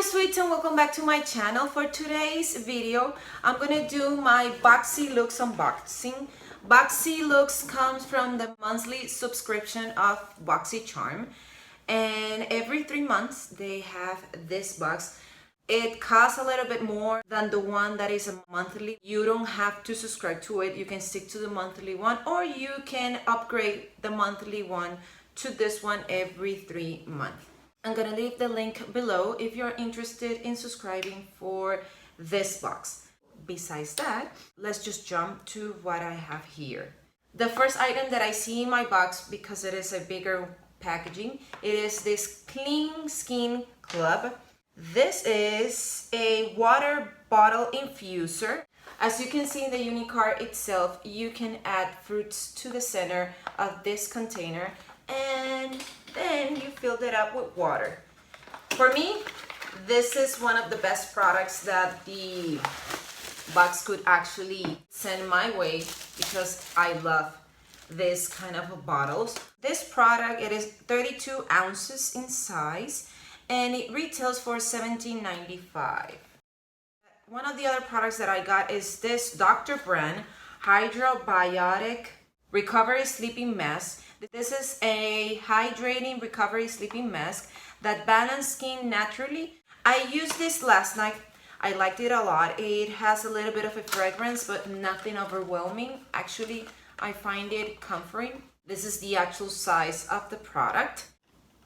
sweets, and welcome back to my channel. For today's video, I'm gonna do my BoxyLuxe unboxing. BoxyLuxe comes from the monthly subscription of Boxycharm, and every 3 months they have this box. It costs a little bit more than the one that is a monthly. You don't have to subscribe to it. You can stick to the monthly one, or you can upgrade the monthly one to this one every 3 months. I'm gonna leave the link below if you're interested in subscribing for this box. Besides that, let's just jump to what I have here. The first item that I see in my box, because it is a bigger packaging, it is this Cleanskin Club. This is a water bottle infuser. As you can see in the Unicard itself, you can add fruits to the center of this container, and then you filled it up with water. For me, this is one of the best products that the box could actually send my way, because I love this kind of bottles. This product, it is 32 ounces in size, and it retails for $17.95. One of the other products that I got is this Dr. Brandt Hydra-Biotic Recovery Sleeping Mask. This is a hydrating recovery sleeping mask that balances skin naturally. I used this last night. I liked it a lot. It has a little bit of a fragrance, but nothing overwhelming. Actually, I find it comforting. This is the actual size of the product.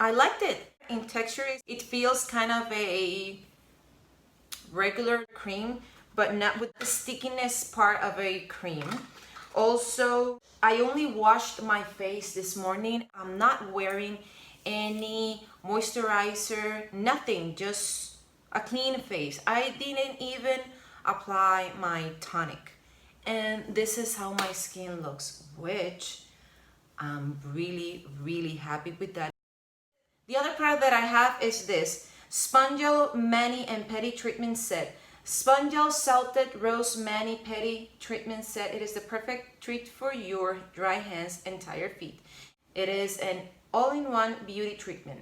I liked it. In texture, it feels kind of a regular cream, but not with the stickiness part of a cream. Also, I only washed my face this morning. I'm not wearing any moisturizer, nothing, just a clean face. I didn't even apply my tonic. And this is how my skin looks, which I'm really happy with that. The other product that I have is this Spongelle Mani and Pedi Treatment Set. Spongelle Salted Rose Mani Pedi Treatment Set. It is the perfect treat for your dry hands and tired feet. It is an all-in-one beauty treatment.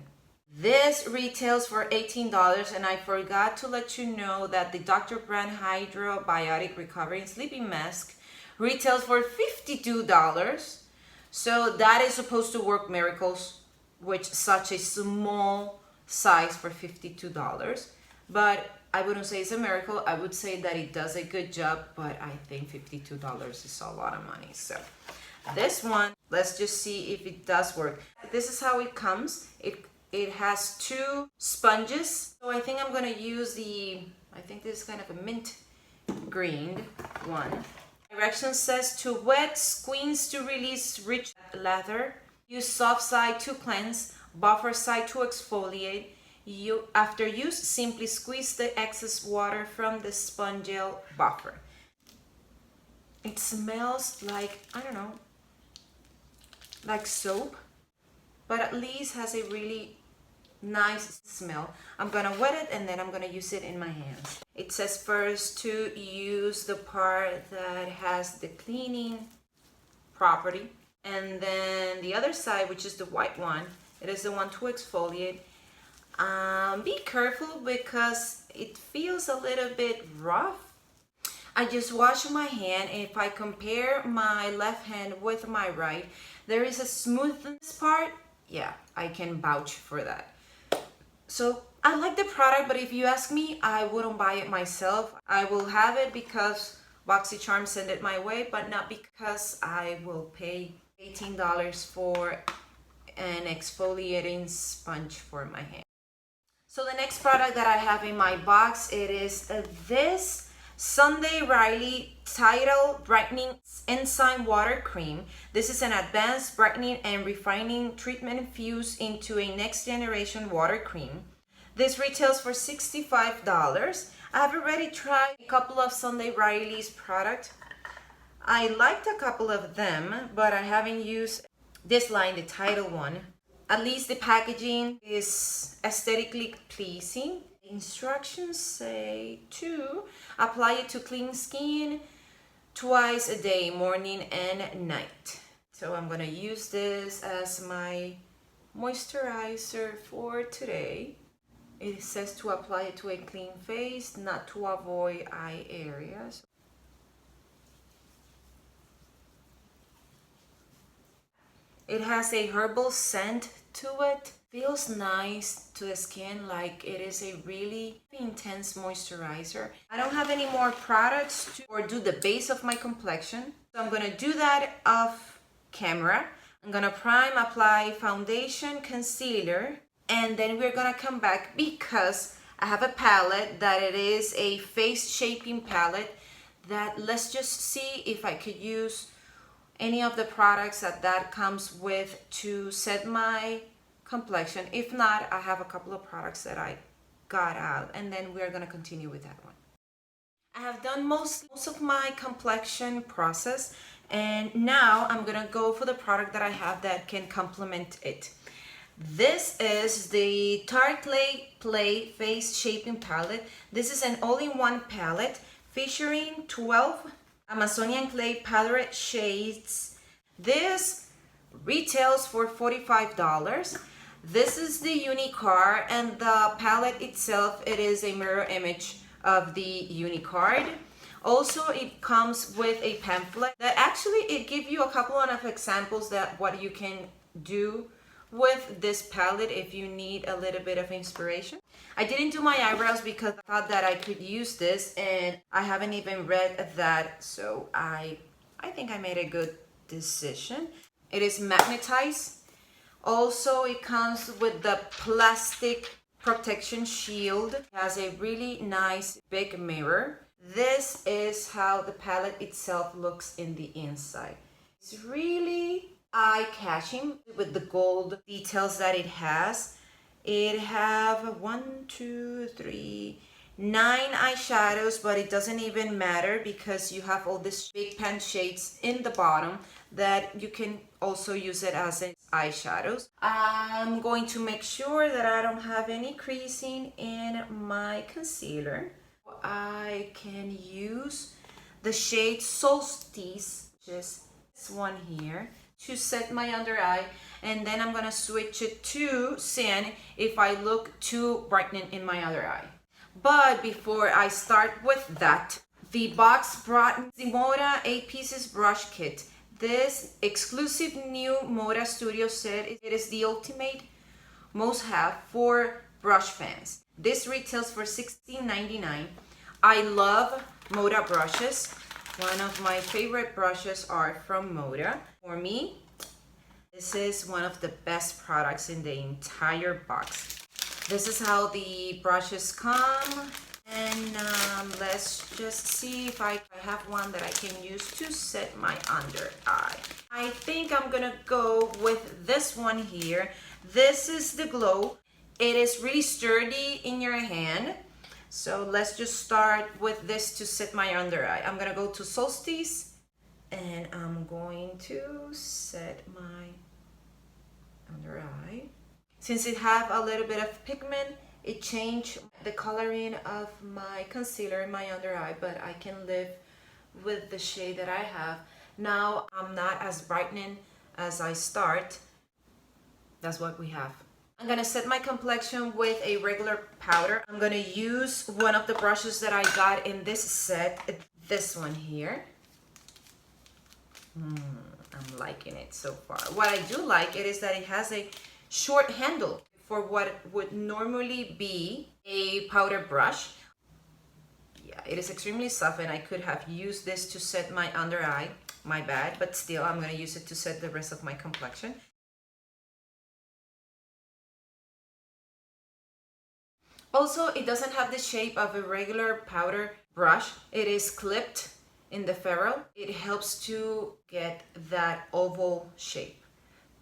This retails for $18, and I forgot to let you know that the Dr. Brandt Hydra Biotic Recovery Sleeping Mask retails for $52. So that is supposed to work miracles, which such a small size for $52. But I wouldn't say it's a miracle. I would say that it does a good job, but I think $52 is a lot of money. So this one, let's just see if it does work. This is how it comes. It has 2 sponges. So I think I'm gonna use I think this is kind of a mint green one. Directions says to wet, squeeze to release rich lather. Use soft side to cleanse, buffer side to exfoliate. After use, simply squeeze the excess water from the Spongelle buffer. It smells like, I don't know, like soap, but at least has a really nice smell. I'm gonna wet it and then I'm gonna use it in my hands. It says first to use the part that has the cleaning property, and then the other side, which is the white one, it is the one to exfoliate. Be careful because it feels a little bit rough. I just washed my hand, and if I compare my left hand with my right, there is a smoothness part. Yeah, I can vouch for that. So I like the product, but if you ask me, I wouldn't buy it myself. I will have it because Boxycharm sent it my way, but not because I will pay $18 for an exfoliating sponge for my hand. So the next product that I have in my box, it is this Sunday Riley Tidal Brightening Enzyme Water Cream. This is an advanced brightening and refining treatment infused into a next generation water cream. This retails for $65. I have already tried a couple of Sunday Riley's products. I liked a couple of them, but I haven't used this line, the Tidal one. At least the packaging is aesthetically pleasing. The instructions say to apply it to clean skin twice a day, morning and night. So I'm gonna use this as my moisturizer for today. It says to apply it to a clean face, not to avoid eye areas. It has a herbal scent to it. Feels nice to the skin, like it is a really intense moisturizer. I don't have any more products to or do the base of my complexion, so I'm gonna do that off camera. I'm gonna prime, apply foundation, concealer, and then we're gonna come back because I have a palette that it is a face shaping palette that let's just see if I could use any of the products that comes with to set my complexion. If not, I have a couple of products that I got out, and then we're gonna continue with that one. I have done most of my complexion process, and now I'm gonna go for the product that I have that can complement it. This is the Tarte Play Face Shaping Palette. This is an all-in-one palette featuring 12 Amazonian clay palette shades. This retails for $45. This is the Unicard, and the palette itself, it is a mirror image of the Unicard. Also, it comes with a pamphlet that actually it gives you a couple of examples that what you can do with this palette if you need a little bit of inspiration. I didn't do my eyebrows because I thought that I could use this, and I haven't even read that, so I think I made a good decision. It is magnetized. Also, it comes with the plastic protection shield. It has a really nice big mirror. This is how the palette itself looks in the inside. It's really eye-catching with the gold details that it has. It have 9 eyeshadows, but it doesn't even matter because you have all these big pan shades in the bottom that you can also use it as eyeshadows. I'm going to make sure that I don't have any creasing in my concealer. I can use the shade Solstice, which is this one here, to set my under eye, and then I'm gonna switch it to Sand if I look too brightening in my other eye. But before I start with that, the box brought the Moda 8 pieces brush kit. This exclusive new Moda Studio set, it is the ultimate must-have for brush fans. This retails for $16.99. I love Moda brushes. One of my favorite brushes are from Moda. For me, this is one of the best products in the entire box. This is how the brushes come, and let's just see if I have one that I can use to set my under eye. I think I'm gonna go with this one here. This is the Glow. It is really sturdy in your hand. So let's just start with this to set my under eye. I'm gonna go to Solstice, and I'm going to set my under eye. Since it have a little bit of pigment, it changed the coloring of my concealer in my under eye, but I can live with the shade that I have. Now I'm not as brightening as I start. That's what we have. I'm gonna set my complexion with a regular powder. I'm gonna use one of the brushes that I got in this set, this one here. I'm liking it so far. What I do like it is that it has a short handle for what would normally be a powder brush. Yeah, it is extremely soft, and I could have used this to set my under eye. My bad, but still I'm gonna use it to set the rest of my complexion. Also, it doesn't have the shape of a regular powder brush. It is clipped in the ferrule. It helps to get that oval shape.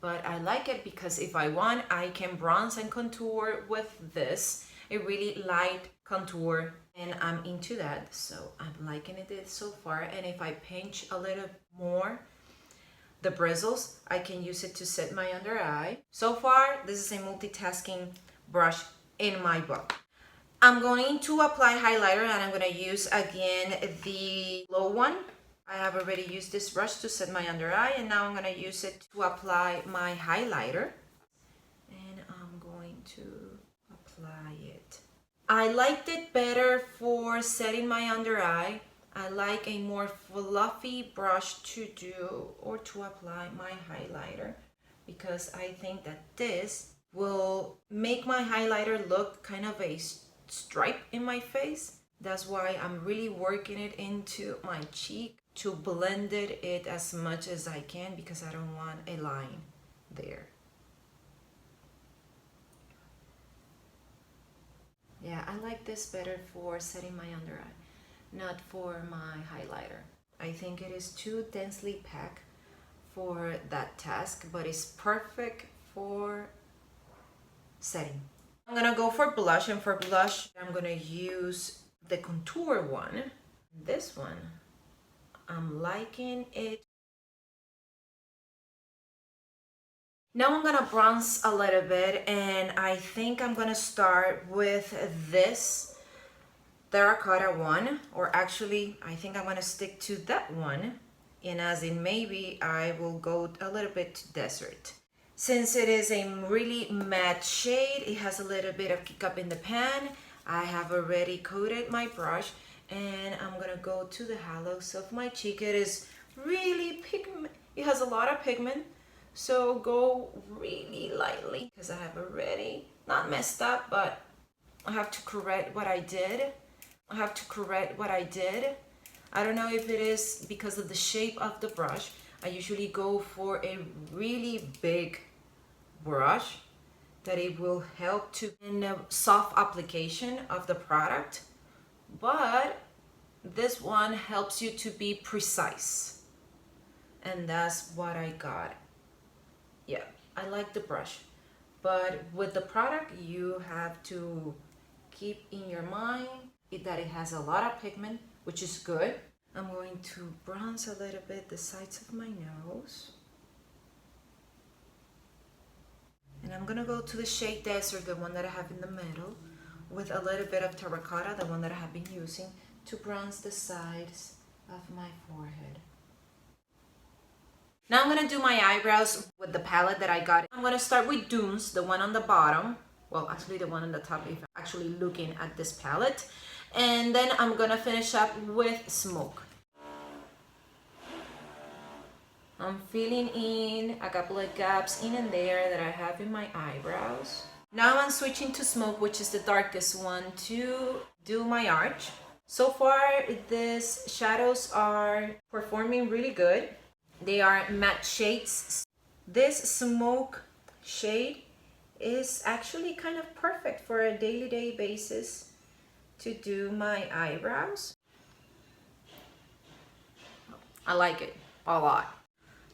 But I like it because if I want, I can bronze and contour with this. A really light contour, and I'm into that. So I'm liking it so far. And if I pinch a little more the bristles, I can use it to set my under eye. So far, this is a multitasking brush in my book. I'm going to apply highlighter, and I'm going to use again the low one. I have already used this brush to set my under eye, and now I'm going to use it to apply my highlighter. And I'm going to apply it I liked it better for setting my under eye. I like a more fluffy brush to do or to apply my highlighter, because I think that this will make my highlighter look kind of a stripe in my face. That's why I'm really working it into my cheek to blend it as much as I can, because I don't want a line there. Yeah, I like this better for setting my under eye, not for my highlighter. I think it is too densely packed for that task, but it's perfect for setting. I'm gonna go for blush, and for blush I'm gonna use the contour one. This one, I'm liking it. Now I'm gonna bronze a little bit, and I think I'm gonna start with this terracotta one, or actually I think I'm gonna stick to that one, and as in maybe I will go a little bit to desert. Since it is a really matte shade, it has a little bit of kick up in the pan. I have already coated my brush, and I'm gonna go to the hollows of my cheek. It is really pigment, it has a lot of pigment, so go really lightly, because I have already not messed up, but I have to correct what I did. I don't know if it is because of the shape of the brush. I usually go for a really big brush that it will help to in a soft application of the product, but this one helps you to be precise, and that's what I got. Yeah, I like the brush, but with the product you have to keep in your mind that it has a lot of pigment, which is good. I'm going to bronze a little bit the sides of my nose, and I'm gonna go to the shade Desert, the one that I have in the middle, with a little bit of terracotta, the one that I have been using, to bronze the sides of my forehead. Now I'm gonna do my eyebrows with the palette that I got. I'm gonna start with Dunes, the one on the bottom. Well, actually the one on the top if I'm actually looking at this palette. And then I'm gonna finish up with Smoke. I'm filling in a couple of gaps in and there that I have in my eyebrows. Now I'm switching to Smoke, which is the darkest one, to do my arch. So far, these shadows are performing really good. They are matte shades. This Smoke shade is actually kind of perfect for a daily basis to do my eyebrows. I like it a lot.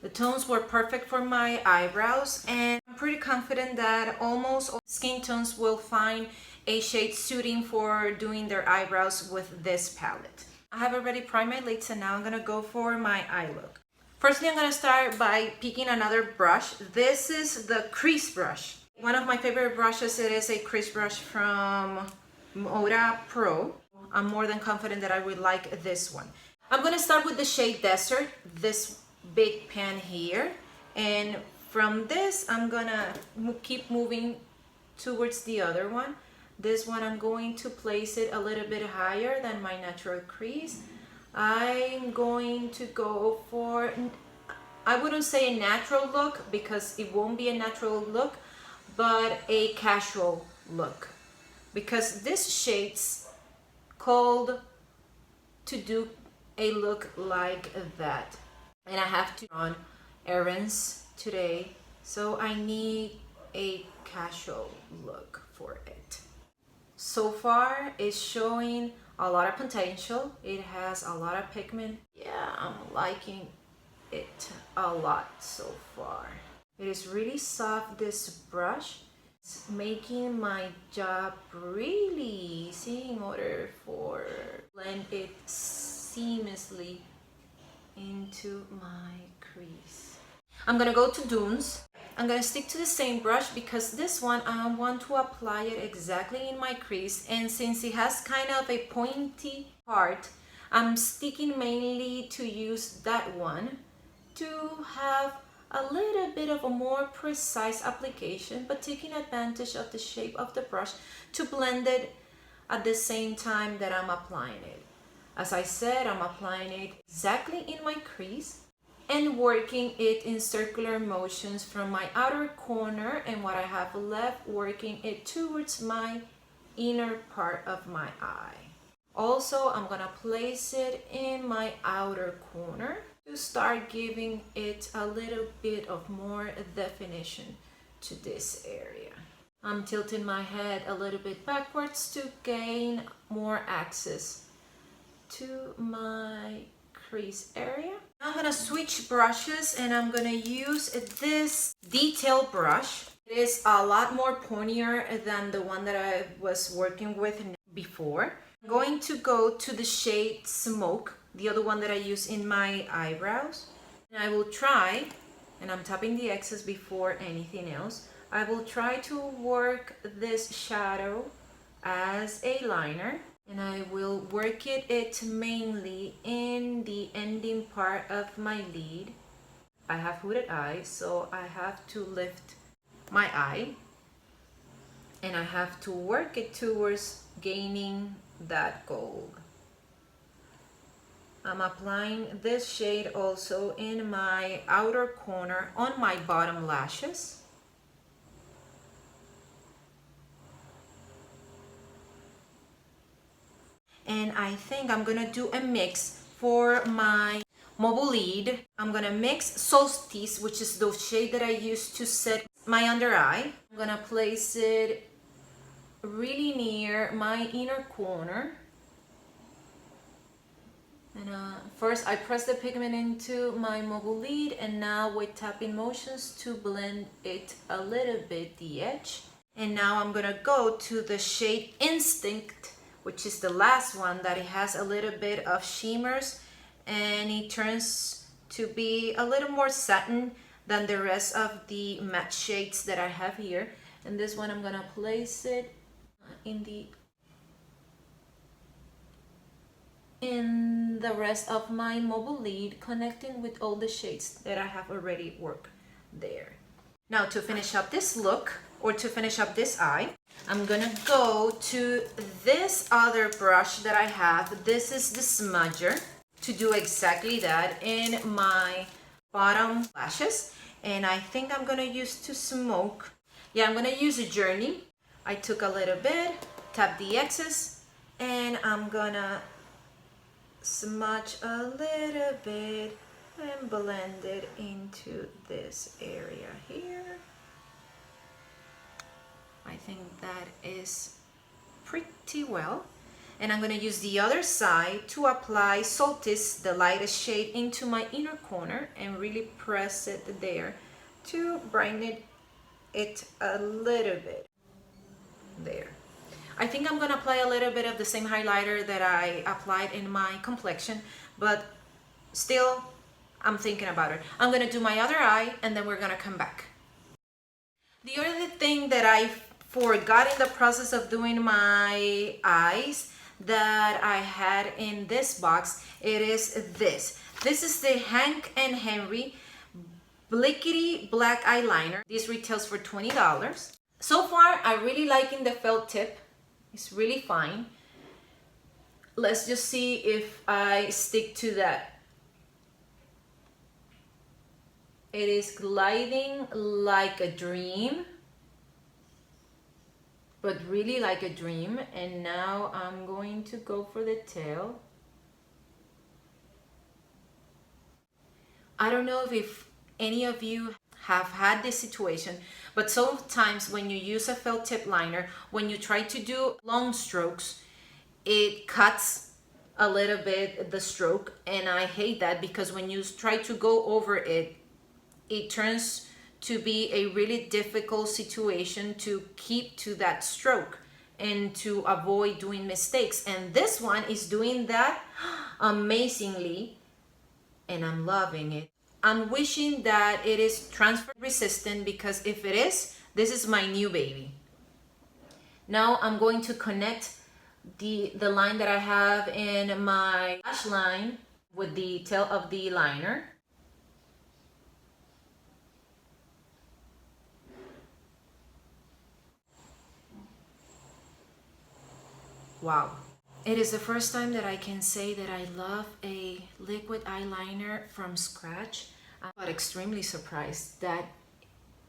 The tones were perfect for my eyebrows, and I'm pretty confident that almost all skin tones will find a shade suiting for doing their eyebrows with this palette. I have already primed my lids, and now I'm gonna go for my eye look. Firstly, I'm gonna start by picking another brush. This is the crease brush. One of my favorite brushes. It is a crease brush from Moda Pro. I'm more than confident that I would like this one. I'm gonna start with the shade Desert, this big pan here, and from this I'm gonna keep moving towards the other one. This one I'm going to place it a little bit higher than my natural crease. I'm going to go for, I wouldn't say a natural look because it won't be a natural look, but a casual look, because this shade's called to do a look like that, and I have to run errands today, so I need a casual look for it. So far it's showing a lot of potential. It has a lot of pigment. Yeah, I'm liking it a lot so far. It is really soft, this brush. It's making my job really easy in order for blend it seamlessly into my crease. I'm gonna go to Dunes. I'm gonna stick to the same brush because this one I want to apply it exactly in my crease, and since it has kind of a pointy part, I'm sticking mainly to use that one to have a little bit of a more precise application, but taking advantage of the shape of the brush to blend it at the same time that I'm applying it. As I said, I'm applying it exactly in my crease and working it in circular motions from my outer corner and what I have left, working it towards my inner part of my eye. Also, I'm gonna place it in my outer corner to start giving it a little bit of more definition to this area. I'm tilting my head a little bit backwards to gain more access to my crease area. I'm gonna switch brushes and I'm gonna use this detail brush. It is a lot more pointier than the one that I was working with before. I'm going to go to the shade Smoke, the other one that I use in my eyebrows. And I will try, and I'm tapping the excess before anything else, I will try to work this shadow as a liner, and I will work it mainly in the ending part of my lid. I have hooded eyes, so I have to lift my eye and I have to work it towards gaining that gold. I'm applying this shade also in my outer corner on my bottom lashes. And I think I'm gonna do a mix for my mobile lid. I'm gonna mix Solstice, which is the shade that I use to set my under eye. I'm gonna place it really near my inner corner. And first I press the pigment into my mobile lid, and now with tapping motions to blend it a little bit, the edge. And now I'm gonna go to the shade Instinct, which is the last one, that it has a little bit of shimmers and it turns to be a little more satin than the rest of the matte shades that I have here. And this one I'm gonna place it in the rest of my mobile lid, connecting with all the shades that I have already worked there. Now to finish up this look, or to finish up this eye, I'm gonna go to this other brush that I have. This is the smudger, to do exactly that in my bottom lashes. And I think I'm gonna use to smoke. Yeah, I'm gonna use a Journey. I took a little bit, tap the excess, and I'm gonna smudge a little bit and blend it into this area here. I think that is pretty well. And I'm going to use the other side to apply Solstice, the lightest shade, into my inner corner and really press it there to brighten it a little bit there. I think I'm going to apply a little bit of the same highlighter that I applied in my complexion, but still I'm thinking about it. I'm going to do my other eye and then we're going to come back. The other thing that I forgot in the process of doing my eyes that I had in this box, it is this. This is the Hank and Henry Blickity black eyeliner. This retails for $20. So far, I'm really liking the felt tip. It's really fine. Let's just see if I stick to that. It is gliding like a dream, but really like a dream. And now I'm going to go for the tail. I don't know if any of you have had this situation, but sometimes when you use a felt tip liner, when you try to do long strokes, it cuts a little bit the stroke, and I hate that because when you try to go over it, it turns to be a really difficult situation to keep to that stroke and to avoid doing mistakes. And this one is doing that amazingly, and I'm loving it. I'm wishing that it is transfer resistant, because if it is, this is my new baby. Now I'm going to connect the line that I have in my lash line with the tail of the liner. Wow. It is the first time that I can say that I love a liquid eyeliner from scratch. I'm extremely surprised that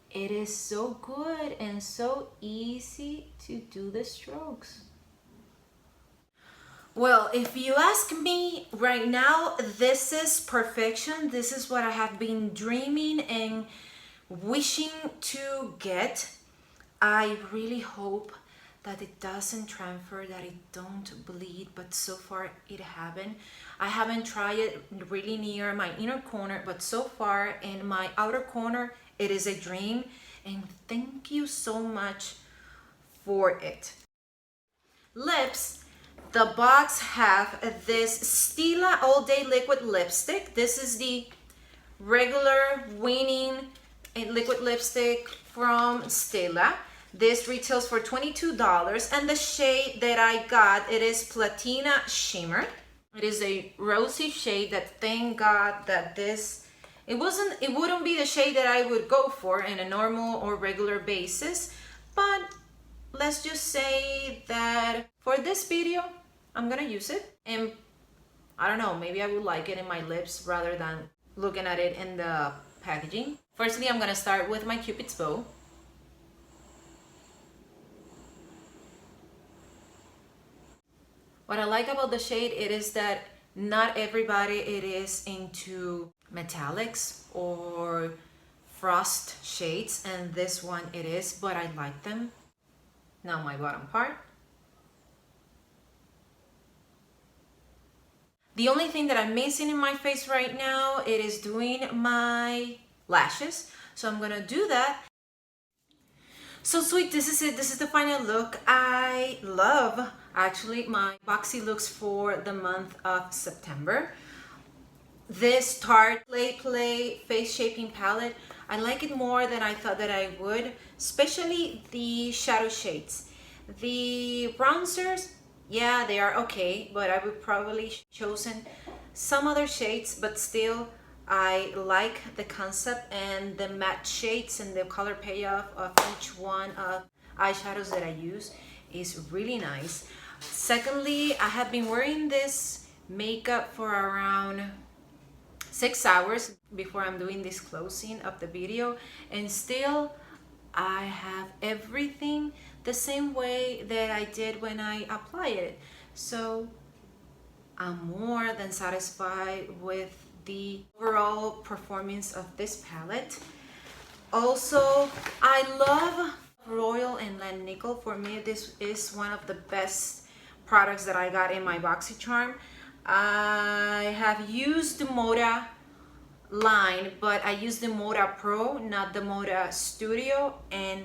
it is so good and so easy to do the strokes. Well, if you ask me right now, this is perfection. This is what I have been dreaming and wishing to get. I really hope that it doesn't transfer, that it don't bleed, but so far it haven't. I haven't tried it really near my inner corner, but so far in my outer corner, it is a dream. And thank you so much for it. Lips, the box have this Stila All Day Liquid Lipstick. This is the regular winning liquid lipstick from Stila. This retails for $22, and the shade that I got, it is Platina Shimmer. It is a rosy shade that, thank God that this, it wouldn't be the shade that I would go for in a normal or regular basis, but let's just say that for this video, I'm gonna use it, and I don't know, maybe I would like it in my lips rather than looking at it in the packaging. Firstly, I'm gonna start with my Cupid's bow. What I like about the shade, it is that not everybody it is into metallics or frost shades, and this one it is, but I like them. Now my bottom part. The only thing that I'm missing in my face right now, it is doing my lashes. So I'm gonna do that. So sweet, this is it. This is the final look. I love actually my BoxyLuxe for the month of September. This Tarte Play Face Shaping Palette, I like it more than I thought that I would, especially the shadow shades. The bronzers, yeah, they are okay, but I would probably chosen some other shades, but still I like the concept and the matte shades and the color payoff of each one of eyeshadows that I use is really nice. Secondly, I have been wearing this makeup for around 6 hours before I'm doing this closing of the video, and still I have everything the same way that I did when I applied it. So I'm more than satisfied with the overall performance of this palette. Also, I love Royal and Land Nickel. For me, this is one of the best products that I got in my Boxycharm. I have used the Moda line, but I use the Moda Pro, not the Moda Studio, and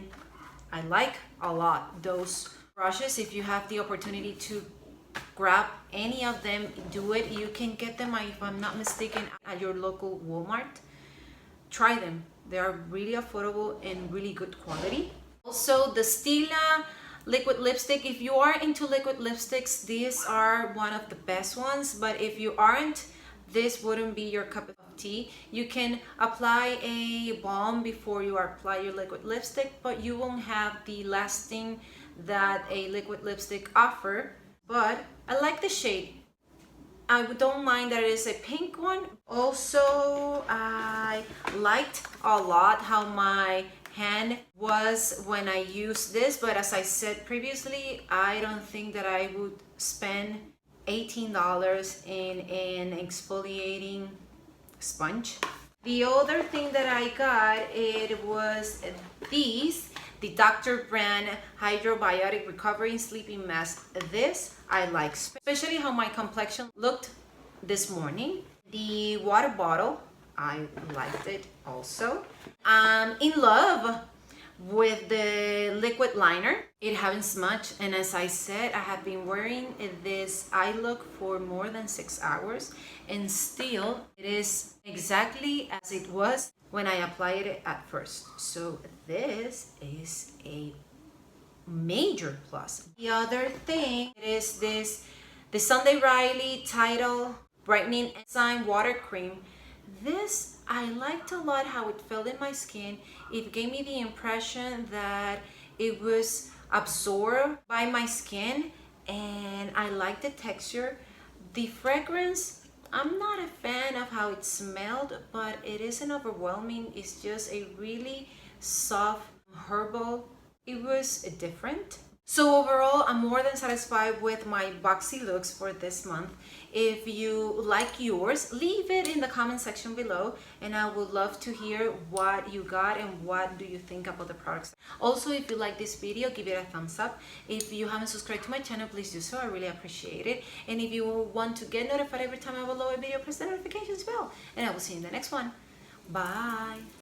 I like a lot those brushes. If you have the opportunity to grab any of them, do it. You can get them, if I'm not mistaken, at your local Walmart. Try them. They are really affordable and really good quality. Also, the Stila liquid lipstick. If you are into liquid lipsticks, these are one of the best ones, but if you aren't, this wouldn't be your cup of tea. You can apply a balm before you apply your liquid lipstick, but you won't have the lasting that a liquid lipstick offer. But I like the shade. I don't mind that it is a pink one. Also, I liked a lot how my hand was when I used this, but as I said previously, I don't think that I would spend $18 in an exfoliating sponge. The other thing that I got, it was these, the Dr. Brandt Hydra-Biotic Recovery and Sleeping Mask. This I like, especially how my complexion looked this morning. The water bottle, I liked it also. I'm in love with the liquid liner. It haven't smudged, and as I said, I have been wearing this eye look for more than 6 hours, and still it is exactly as it was when I applied it at first. So this is a major plus. The other thing is this, the Sunday Riley Tidal Brightening Enzyme Water Cream. This, I liked a lot how it felt in my skin. It gave me the impression that it was absorbed by my skin, and I like the texture. The fragrance, I'm not a fan of how it smelled, but it isn't overwhelming. It's just a really soft herbal. It was different. So overall, I'm more than satisfied with my BoxyLuxe for this month. If you like yours, leave it in the comment section below, and I would love to hear what you got and what do you think about the products. Also, if you like this video, give it a thumbs up. If you haven't subscribed to my channel, please do so. I really appreciate it. And if you want to get notified every time I upload a video, press the notifications bell. And I will see you in the next one. Bye.